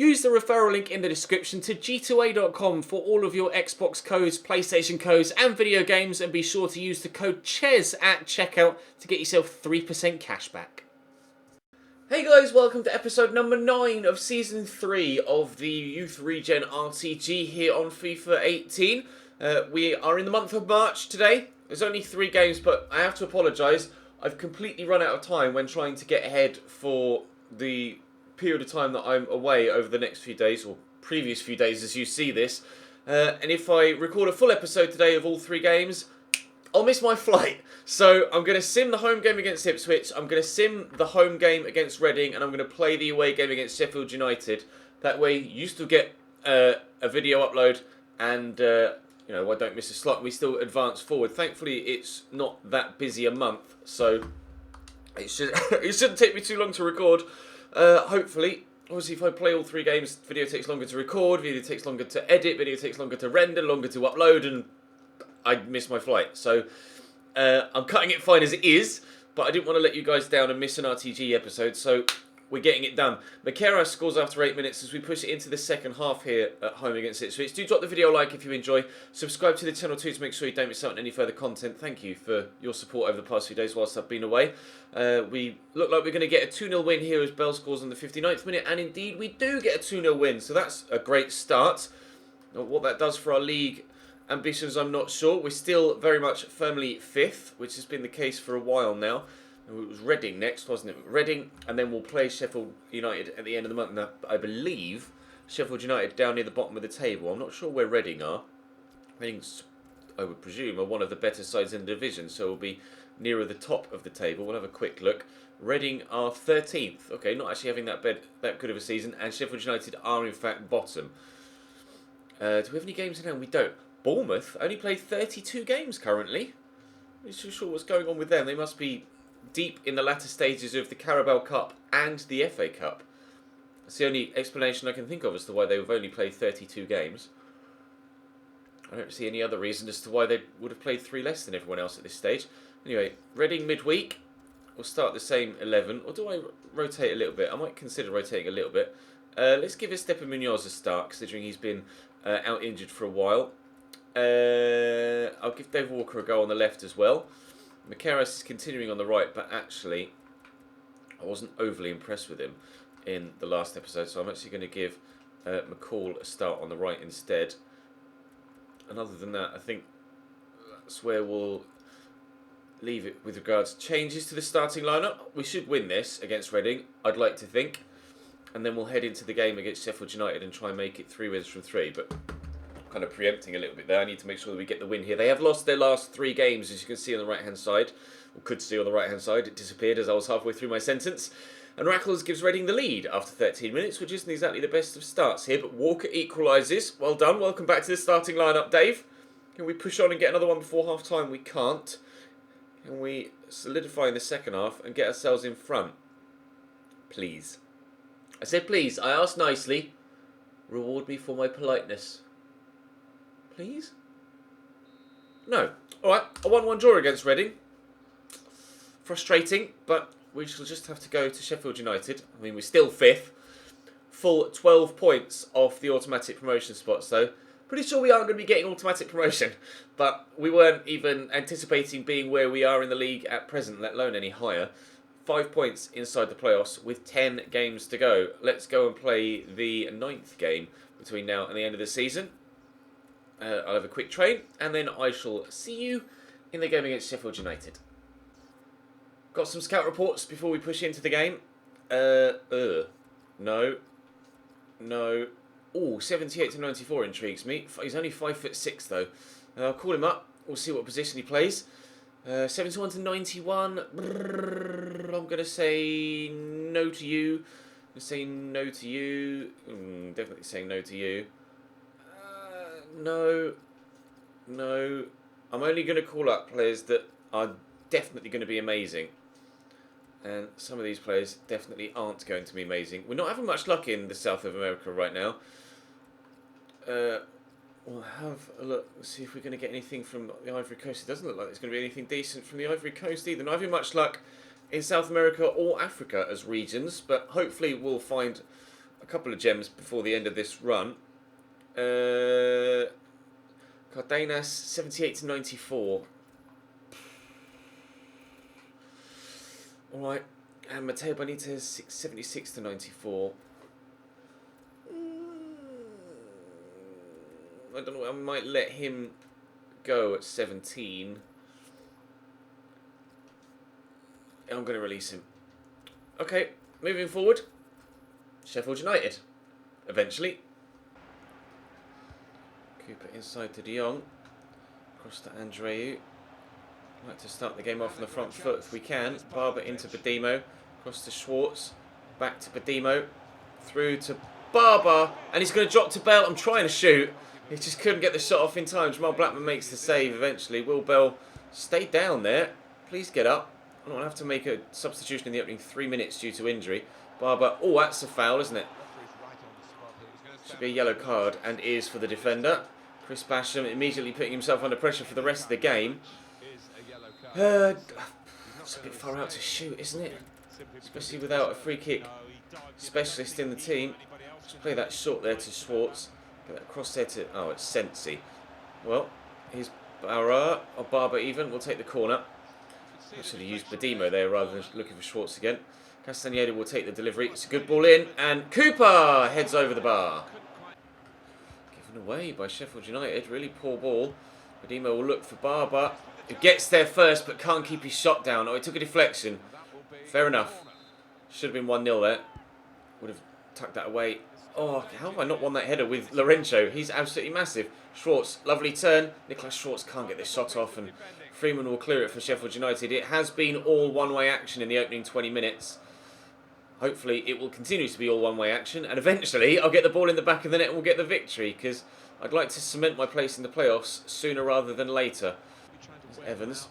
Use the referral link in the description to g2a.com for all of your Xbox codes, PlayStation codes and video games, and be sure to use the code CHES at checkout to get yourself 3% cash back. Hey guys, welcome to episode number 9 of Season 3 of the Youth Regen RTG here on FIFA 18. We are in the month of March today. There's only 3 games, but I have to apologise. I've completely run out of time when trying to get ahead for the period of time that I'm away over the next few days, or previous few days as you see this. And if I record a full episode today of all 3 games, I'll miss my flight. So I'm going to sim the home game against Ipswich, I'm going to sim the home game against Reading, and I'm going to play the away game against Sheffield United. That way you still get a video upload, and you know, I don't miss a slot. We still advance forward. Thankfully, it's not that busy a month, so it shouldn't take me too long to record. Hopefully. Obviously, if I play all 3 games, video takes longer to record, video takes longer to edit, video takes longer to render, longer to upload, and I'd miss my flight. So I'm cutting it fine as it is, but I didn't want to let you guys down and miss an RTG episode, so we're getting it done. Makera scores after 8 minutes as we push it into the second half here at home against Ipswich. Do drop the video a like if you enjoy. Subscribe to the channel too to make sure you don't miss out on any further content. Thank you for your support over the past few days whilst I've been away. We look like we're going to get a 2-0 win here as Bell scores on the 59th minute, and indeed we do get a 2-0 win, so that's a great start. Now, what that does for our league ambitions, I'm not sure. We're still very much firmly 5th, which has been the case for a while now. It was Reading next, wasn't it? Reading, and then we'll play Sheffield United at the end of the month. Now, I believe Sheffield United down near the bottom of the table. I'm not sure where Reading are. Reading's, I would presume, are one of the better sides in the division, so we'll be nearer the top of the table. We'll have a quick look. Reading are 13th. Okay, not actually having that good of a season, and Sheffield United are in fact bottom. Do we have any games in hand? We don't. Bournemouth only played 32 games currently. I'm not too sure what's going on with them. They must be deep in the latter stages of the Carabao Cup and the FA Cup. That's the only explanation I can think of as to why they've only played 32 games. I don't see any other reason as to why they would have played 3 less than everyone else at this stage. Anyway, Reading midweek. We'll start the same 11. Or do I rotate a little bit? I might consider rotating a little bit. Let's give Esteban Munoz a start, considering he's been out injured for a while. I'll give Dave Walker a go on the left as well. Macaris is continuing on the right, but actually I wasn't overly impressed with him in the last episode, so I'm actually going to give McCall a start on the right instead. And other than that, I think that's where we'll leave it with regards to changes to the starting lineup. We should win this against Reading, I'd like to think, and then we'll head into the game against Sheffield United and try and make it 3 wins from 3, but kind of preempting a little bit there. I need to make sure that we get the win here. They have lost their last 3 games, as you can see on the right-hand side. Or could see on the right-hand side. It disappeared as I was halfway through my sentence. And Rackles gives Reading the lead after 13 minutes, which isn't exactly the best of starts here. But Walker equalises. Well done. Welcome back to the starting lineup, Dave. Can we push on and get another one before half-time? We can't. Can we solidify in the second half and get ourselves in front? Please. I said please. I asked nicely. Reward me for my politeness. Please? No. Alright, a 1-1 draw against Reading. Frustrating, but we shall just have to go to Sheffield United. I mean, we're still 5th. Full 12 points off the automatic promotion spots, though. Pretty sure we aren't going to be getting automatic promotion, but we weren't even anticipating being where we are in the league at present, let alone any higher. 5 points inside the playoffs with 10 games to go. Let's go and play the 9th game between now and the end of the season. I'll have a quick train, and then I shall see you in the game against Sheffield United. Got some scout reports before we push into the game. No. Oh, 78 to 94 intrigues me. He's only 5'6" though. I'll call him up. We'll see what position he plays. 71 to 91. I'm going to say no to you. I'm going to say no to you. Definitely saying no to you. No. I'm only going to call up players that are definitely going to be amazing. And some of these players definitely aren't going to be amazing. We're not having much luck in the south of America right now. We'll have a look. Let's see if we're going to get anything from the Ivory Coast. It doesn't look like there's going to be anything decent from the Ivory Coast either. Not having much luck in South America or Africa as regions, but hopefully we'll find a couple of gems before the end of this run. Cardenas 78 to 94. Alright, and Mateo Benitez 76 to 94. I don't know, I might let him go at 17. And I'm going to release him. Okay, moving forward. Sheffield United, eventually. Cooper inside to De Jong. Across to Andreu. Like to start the game off on the front foot if we can. Barber into Badimo. Across to Schwartz. Back to Badimo. Through to Barber. And he's going to drop to Bell. I'm trying to shoot. He just couldn't get the shot off in time. Jamal Blackman makes the save eventually. Will Bell stay down there. Please get up. I don't have to make a substitution in the opening 3 minutes due to injury. Barber. Oh, that's a foul, isn't it? Should be a yellow card and is for the defender. Chris Basham immediately putting himself under pressure for the rest of the game. It's a bit far out to shoot, isn't it? Especially without a free kick specialist in the team. Just play that short there to Schwartz. Get that cross there to... Oh, it's Sensi. Well, here's Barra, or Barber even. We'll take the corner. I should have used Badimo there rather than looking for Schwartz again. Castaneda will take the delivery. It's a good ball in. And Cooper heads over the bar. Given away by Sheffield United. Really poor ball. Badimo will look for Barber. Who gets there first but can't keep his shot down. Oh, he took a deflection. Fair enough. Should have been 1-0 there. Would have tucked that away. Oh, how have I not won that header with Lorenzo? He's absolutely massive. Schwartz, lovely turn. Nicholas Schwartz can't get this shot off and Freeman will clear it for Sheffield United. It has been all one-way action in the opening 20 minutes. Hopefully it will continue to be all one-way action and eventually I'll get the ball in the back of the net and we'll get the victory because I'd like to cement my place in the playoffs sooner rather than later. There's Evans.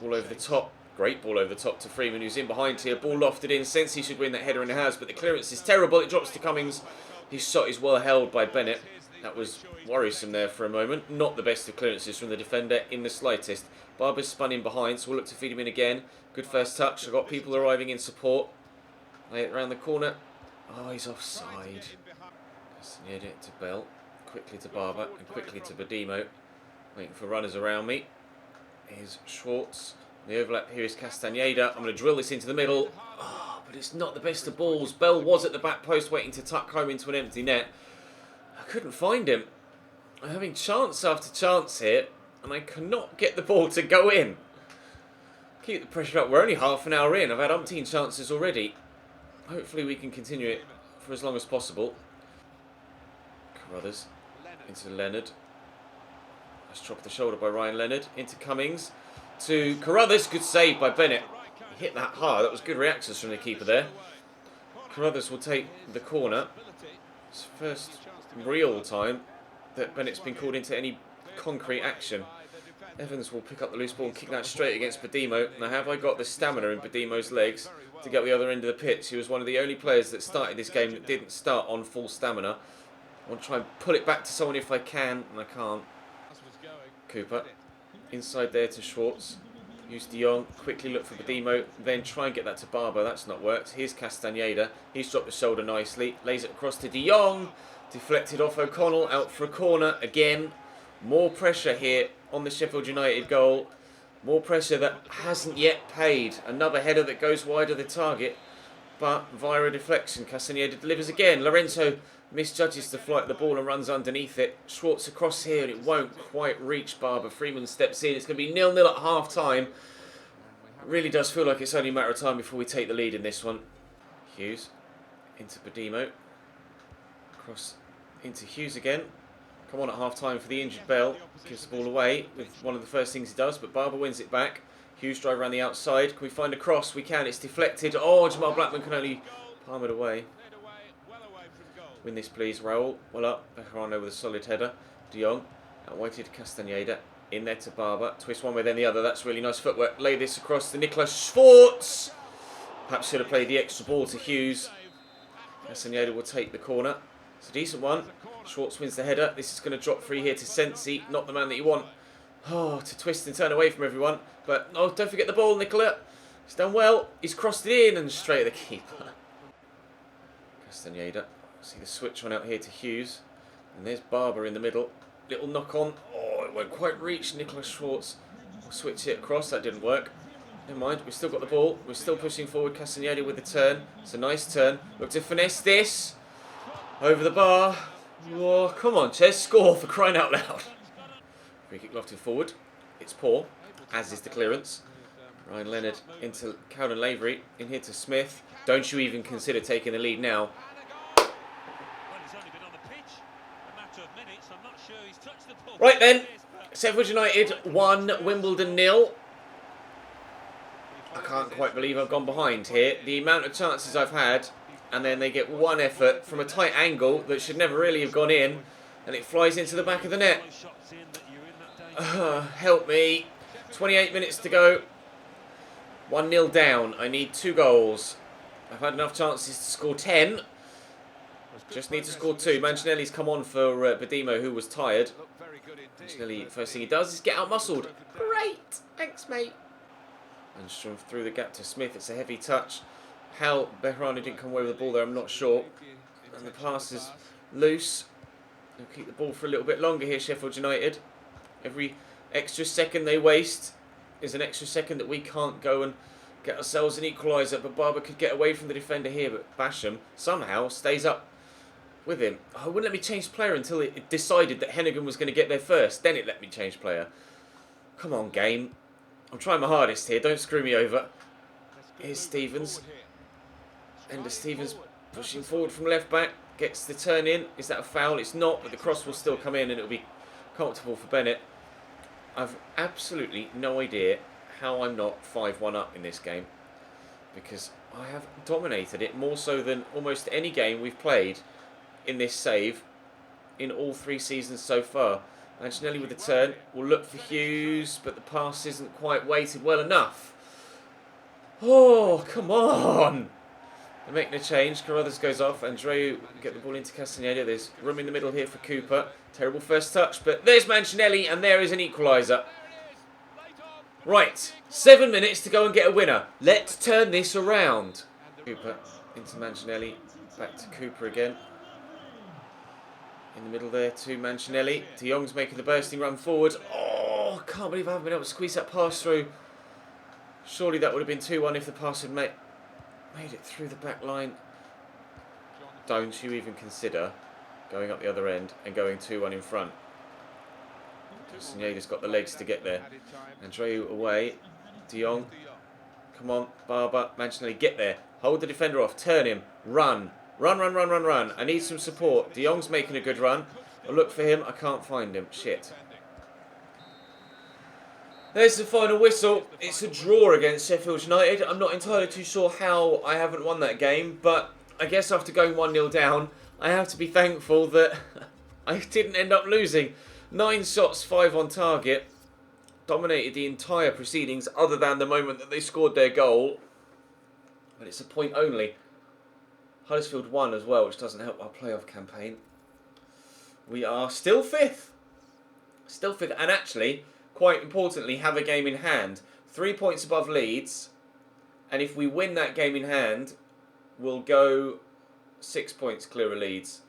Ball over the top. Great ball over the top to Freeman, who's in behind here. Ball lofted in. Sensi should win that header and it has, but the clearance is terrible. It drops to Cummings. His shot is well held by Bennett. That was worrisome there for a moment. Not the best of clearances from the defender in the slightest. Barber's spun in behind, so we'll look to feed him in again. Good first touch. I've got people arriving in support. Lay it around the corner. Oh, he's offside. Castaneda to Bell. Quickly to Barber and quickly to Badimo. Waiting for runners around me. Here's Schwartz. The overlap here is Castaneda. I'm going to drill this into the middle. Oh, but it's not the best of balls. Bell was at the back post waiting to tuck home into an empty net. I couldn't find him. I'm having chance after chance here, and I cannot get the ball to go in. Keep the pressure up. We're only half an hour in. I've had umpteen chances already. Hopefully we can continue it for as long as possible. Carruthers into Leonard. Nice drop of the shoulder by Ryan Leonard. Into Cummings. To Carruthers. Good save by Bennett. He hit that hard. That was good reactions from the keeper there. Carruthers will take the corner. It's the first real time that Bennett's been called into any concrete action. Evans will pick up the loose ball and kick that straight against Badimo. Now, have I got the stamina in Badimo's legs to get the other end of the pitch? He was one of the only players that started this game that didn't start on full stamina. I want to try and pull it back to someone if I can, and I can't. Cooper. Inside there to Schwartz. Use De Jong. Quickly look for Badimo. Then try and get that to Barber. That's not worked. Here's Castaneda. He's dropped the shoulder nicely. Lays it across to De Jong. Deflected off O'Connell. Out for a corner again. More pressure here on the Sheffield United goal. More pressure that hasn't yet paid. Another header that goes wide of the target. But via a deflection, Castaneda delivers again. Lorenzo misjudges the flight of the ball and runs underneath it. Schwartz across here and it won't quite reach Barber. Freeman steps in. It's going to be 0-0 at half time. It really does feel like it's only a matter of time before we take the lead in this one. Hughes into Badimo. Cross into Hughes again. Come on at half time for the injured Bell. Gives the ball away with one of the first things he does, but Barber wins it back. Hughes drive around the outside. Can we find a cross? We can. It's deflected. Oh, Jamal Blackman can only palm it away. Win this, please. Raul. Well up. Bejarano with a solid header. De Jong. Outweighted Castaneda. In there to Barber. Twist one way, then the other. That's really nice footwork. Lay this across to Nicholas Schwartz. Perhaps should have played the extra ball to Hughes. Castaneda will take the corner. It's a decent one. Schwartz wins the header. This is going to drop free here to Sensi. Not the man that you want. Oh, to twist and turn away from everyone. But, oh, don't forget the ball, Nicola. He's done well. He's crossed it in and straight at the keeper. Castaneda. See the switch on out here to Hughes. And there's Barber in the middle. Little knock on. Oh, it won't quite reach. Nicholas Schwartz will switch it across. That didn't work. Never mind. We've still got the ball. We're still pushing forward. Castaneda with the turn. It's a nice turn. Look to finesse this. Over the bar. Oh, come on, Ches. Score for crying out loud. Free kick lofted forward. It's poor, as is the clearance. Ryan Leonard into Cowden Lavery. In here to Smith. Don't you even consider taking the lead now. Right then, Sheffield United 1, Wimbledon 0. I can't quite believe I've gone behind here. The amount of chances I've had, and then they get one effort from a tight angle that should never really have gone in, and it flies into the back of the net. Help me. 28 minutes to go. 1-0 down. I need 2 goals. I've had enough chances to score 10. Just need to score 2. Mancinelli's come on for Badimo, who was tired. Mancinelli, first thing he does is get out muscled. Great! Thanks, mate. And Strom through the gap to Smith. It's a heavy touch. How Behrani didn't come away with the ball there, I'm not sure. And the pass is loose. They'll keep the ball for a little bit longer here, Sheffield United. Every extra second they waste is an extra second that we can't go and get ourselves an equaliser. But Barber could get away from the defender here, but Basham somehow stays up with him. Oh, it wouldn't let me change player until it decided that Hennigan was going to get there first. Then it let me change player. Come on, game. I'm trying my hardest here. Don't screw me over. Here's Stevens. Ender Stevens pushing forward from left back. Gets the turn in. Is that a foul? It's not, but the cross will still come in and it'll be comfortable for Bennett. I've absolutely no idea how I'm not 5-1 up in this game, because I have dominated it more so than almost any game we've played in this save in all 3 seasons so far. Mancinelli with the turn. Will look for Hughes, but the pass isn't quite weighted well enough. Oh, come on! They're making a change. Carruthers goes off. Andreu get the ball into Castaneda. There's room in the middle here for Cooper. Terrible first touch, but there's Mancinelli, and there is an equaliser. Right, 7 minutes to go and get a winner. Let's turn this around. Cooper into Mancinelli. Back to Cooper again. In the middle there to Mancinelli. De Jong's making the bursting run forward. Oh, I can't believe I haven't been able to squeeze that pass through. Surely that would have been 2-1 if the pass had made it through the back line. Don't you even consider going up the other end and going 2-1 in front. Castaneda's got the legs to get there. Andreu away. De Jong. Come on, Barber. Mancinelli, get there. Hold the defender off. Turn him. Run. Run, run, run, run, run. I need some support. De Jong's making a good run. I'll look for him. I can't find him. Shit. There's the final whistle. It's a draw against Sheffield United. I'm not entirely too sure how I haven't won that game, but I guess after going 1-0 down, I have to be thankful that I didn't end up losing. 9 shots, 5 on target. Dominated the entire proceedings other than the moment that they scored their goal. But it's a point only. Huddersfield won as well, which doesn't help our playoff campaign. We are still 5th. Still 5th. And actually, quite importantly, have a game in hand. 3 points above Leeds. And if we win that game in hand, we'll go 6 points clear of Leeds,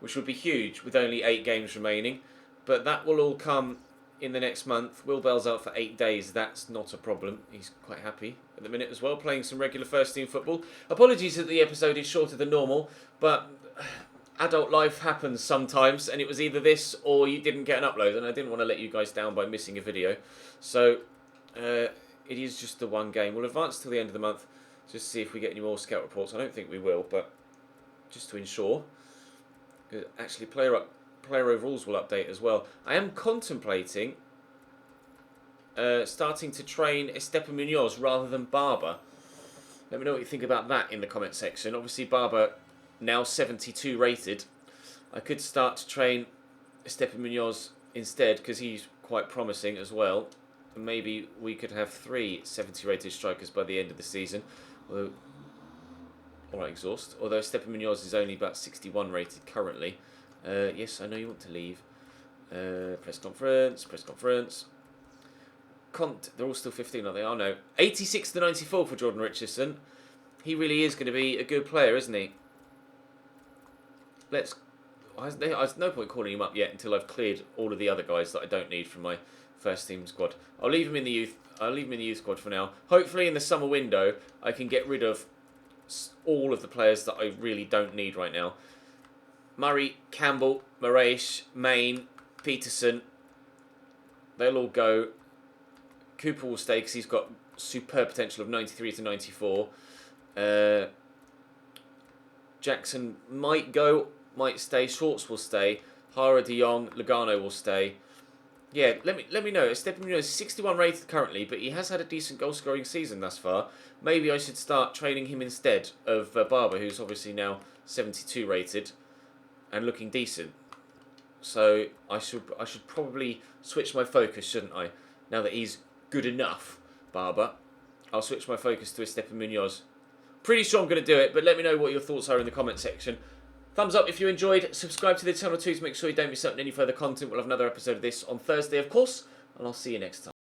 which would be huge with only 8 games remaining. But that will all come in the next month. Will Bell's out for 8 days. That's not a problem. He's quite happy at the minute as well, playing some regular first team football. Apologies that the episode is shorter than normal, but adult life happens sometimes, and it was either this or you didn't get an upload, and I didn't want to let you guys down by missing a video. So it is just the one game. We'll advance till the end of the month, just to see if we get any more scout reports. I don't think we will, but just to ensure. Actually, player overalls will update as well. I am contemplating starting to train Estepa Munoz rather than Barber. Let me know what you think about that in the comment section. Obviously, Barber now 72 rated. I could start to train Estepa Munoz instead because he's quite promising as well. And maybe we could have 3 70 rated strikers by the end of the season. Although, alright, exhaust. Although Estepa Munoz is only about 61 rated currently. Yes, I know you want to leave. Press conference. They're all still 15, are they? Oh no. 86 to 94 for Jordan Richardson. He really is going to be a good player, isn't he? There's no point calling him up yet until I've cleared all of the other guys that I don't need from my first team squad. I'll leave him in the youth. I'll leave him in the youth squad for now. Hopefully, in the summer window, I can get rid of all of the players that I really don't need right now. Murray, Campbell, Moraes, Main, Peterson. They'll all go. Cooper will stay because he's got superb potential of 93 to 94. Jackson might go, might stay. Schwartz will stay. Hara, De Jong, Lugano will stay. Yeah, let me know. Esteban is 61 rated currently, but he has had a decent goal-scoring season thus far. Maybe I should start training him instead of Barber, who's obviously now 72 rated and looking decent. So I should probably switch my focus, shouldn't I? Now that he's good enough, Barber, I'll switch my focus to Esteban Munoz. Pretty sure I'm going to do it, but let me know what your thoughts are in the comment section. Thumbs up if you enjoyed. Subscribe to the channel too to make sure you don't miss out on any further content. We'll have another episode of this on Thursday, of course, and I'll see you next time.